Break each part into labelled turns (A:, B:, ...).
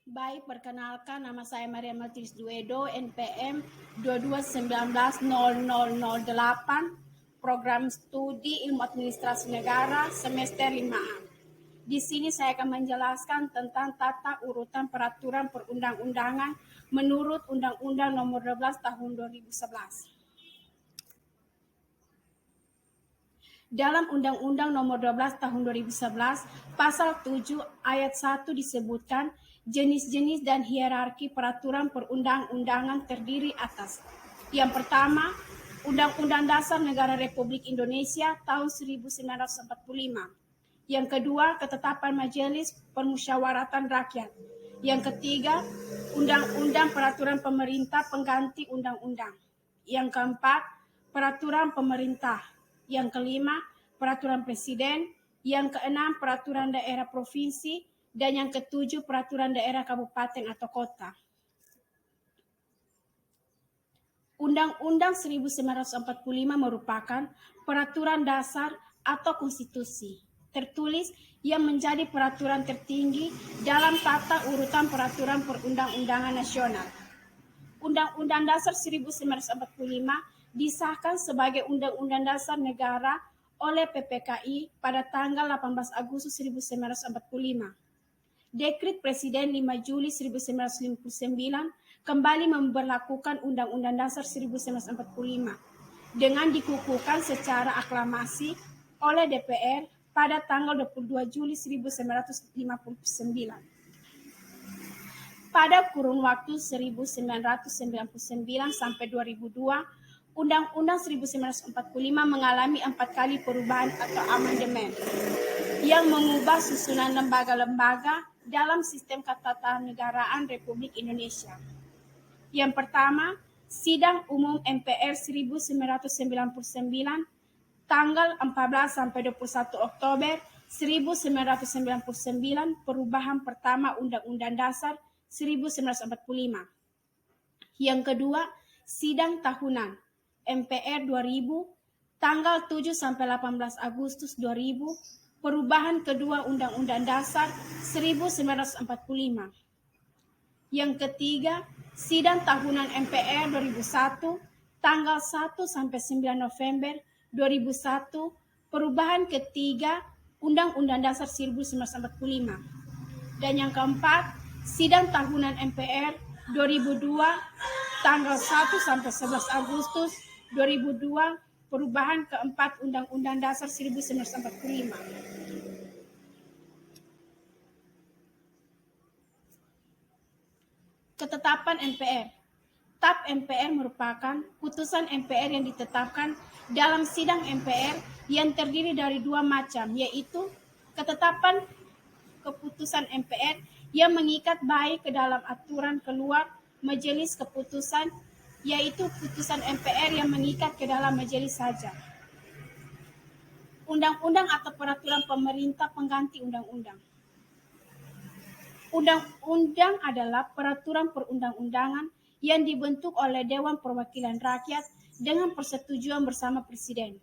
A: Baik, perkenalkan nama saya Maria Maltris Duedo, NPM 22190008, Program Studi Ilmu Administrasi Negara, semester 5A. Di sini saya akan menjelaskan tentang tata urutan peraturan perundang-undangan menurut Undang-Undang Nomor 12 Tahun 2011. Dalam Undang-Undang Nomor 12 Tahun 2011, Pasal 7 Ayat 1 disebutkan jenis-jenis dan hierarki peraturan perundang-undangan terdiri atas. Yang pertama, Undang-Undang Dasar Negara Republik Indonesia tahun 1945. Yang kedua, Ketetapan Majelis Permusyawaratan Rakyat. Yang ketiga, Undang-Undang Peraturan Pemerintah Pengganti Undang-Undang. Yang keempat, Peraturan Pemerintah. Yang kelima, Peraturan Presiden. Yang keenam, Peraturan Daerah Provinsi. Dan yang ketujuh, Peraturan Daerah Kabupaten atau Kota. Undang-Undang 1945 merupakan peraturan dasar atau konstitusi tertulis yang menjadi peraturan tertinggi dalam tata urutan peraturan perundang-undangan nasional. Undang-Undang Dasar 1945 disahkan sebagai Undang-Undang Dasar Negara oleh PPKI pada tanggal 18 Agustus 1945. Dekret Presiden 5 Juli 1959 kembali memberlakukan Undang-Undang Dasar 1945 dengan dikukuhkan secara aklamasi oleh DPR pada tanggal 22 Juli 1959. Pada kurun waktu 1999 sampai 2002, Undang-Undang 1945 mengalami 4 kali perubahan atau amandemen yang mengubah susunan lembaga-lembaga dalam sistem ketatanegaraan Republik Indonesia. Yang pertama, Sidang Umum MPR 1999 tanggal 14 sampai 21 Oktober 1999 perubahan pertama Undang-Undang Dasar 1945. Yang kedua, Sidang Tahunan MPR 2000 tanggal 7 sampai 18 Agustus 2000 perubahan kedua Undang-Undang Dasar 1945. Yang ketiga, Sidang Tahunan MPR 2001 tanggal 1 sampai 9 November 2001 perubahan ketiga Undang-Undang Dasar 1945. Dan yang keempat, Sidang Tahunan MPR 2002 tanggal 1 sampai 11 Agustus 2002 perubahan keempat Undang-Undang Dasar 1945. Ketetapan MPR. TAP MPR merupakan putusan MPR yang ditetapkan dalam sidang MPR yang terdiri dari dua macam, yaitu ketetapan keputusan MPR yang mengikat baik ke dalam aturan keluar majelis keputusan, yaitu putusan MPR yang mengikat ke dalam majelis saja. Undang-undang atau peraturan pemerintah pengganti undang-undang. Undang-undang adalah peraturan perundang-undangan yang dibentuk oleh Dewan Perwakilan Rakyat dengan persetujuan bersama Presiden.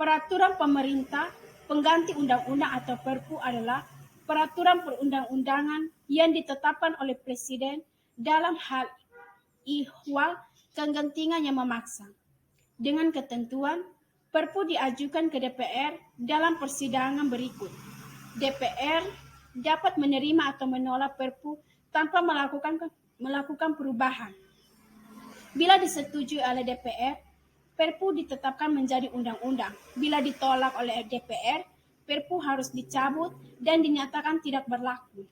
A: Peraturan pemerintah pengganti undang-undang atau Perpu adalah peraturan perundang-undangan yang ditetapkan oleh Presiden dalam hal ihwal kegentingan yang memaksa. Dengan ketentuan, Perpu diajukan ke DPR dalam persidangan berikut. DPR dapat menerima atau menolak Perpu tanpa melakukan perubahan. Bila disetujui oleh DPR, Perpu ditetapkan menjadi undang-undang. Bila ditolak oleh DPR, Perpu harus dicabut dan dinyatakan tidak berlaku.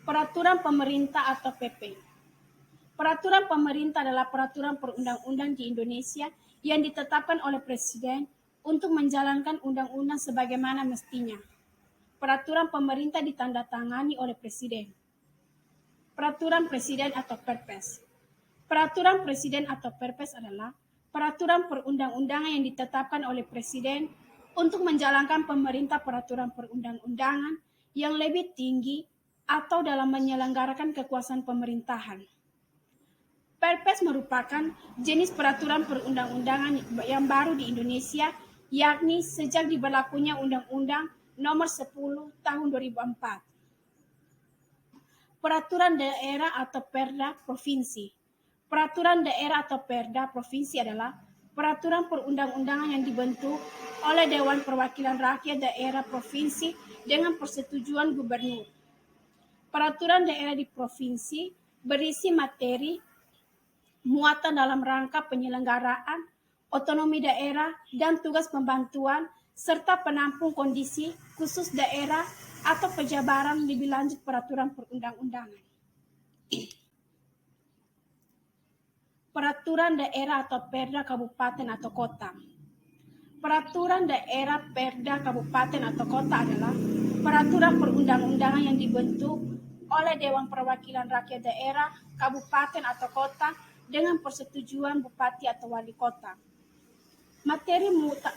A: Peraturan pemerintah atau PP. Peraturan pemerintah adalah peraturan perundang-undang di Indonesia yang ditetapkan oleh Presiden untuk menjalankan undang-undang sebagaimana mestinya. Peraturan pemerintah ditandatangani oleh Presiden. Peraturan Presiden atau Perpres. Peraturan Presiden atau Perpres adalah peraturan perundang-undangan yang ditetapkan oleh Presiden untuk menjalankan pemerintah peraturan perundang-undangan yang lebih tinggi atau dalam menyelenggarakan kekuasaan pemerintahan. Perpres merupakan jenis peraturan perundang-undangan yang baru di Indonesia, yakni sejak diberlakunya Undang-Undang nomor 10 tahun 2004. Peraturan daerah atau Perda provinsi. Peraturan daerah atau Perda provinsi adalah peraturan perundang-undangan yang dibentuk oleh Dewan Perwakilan Rakyat Daerah Provinsi dengan persetujuan gubernur. Peraturan daerah di provinsi berisi materi, muatan dalam rangka penyelenggaraan, otonomi daerah, dan tugas pembantuan, serta penampung kondisi khusus daerah atau penjabaran lebih lanjut peraturan perundang-undangan. Peraturan daerah atau Perda kabupaten atau kota. Peraturan daerah, Perda kabupaten atau kota adalah peraturan perundang-undangan yang dibentuk oleh Dewan Perwakilan Rakyat Daerah, kabupaten atau kota dengan persetujuan bupati atau wali kota. Materi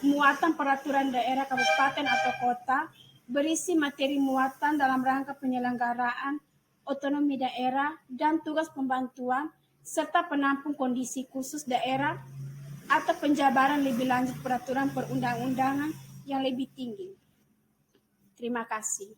A: muatan peraturan daerah, kabupaten atau kota berisi materi muatan dalam rangka penyelenggaraan otonomi daerah dan tugas pembantuan serta penampung kondisi khusus daerah atau penjabaran lebih lanjut peraturan perundang-undangan yang lebih tinggi. Terima kasih.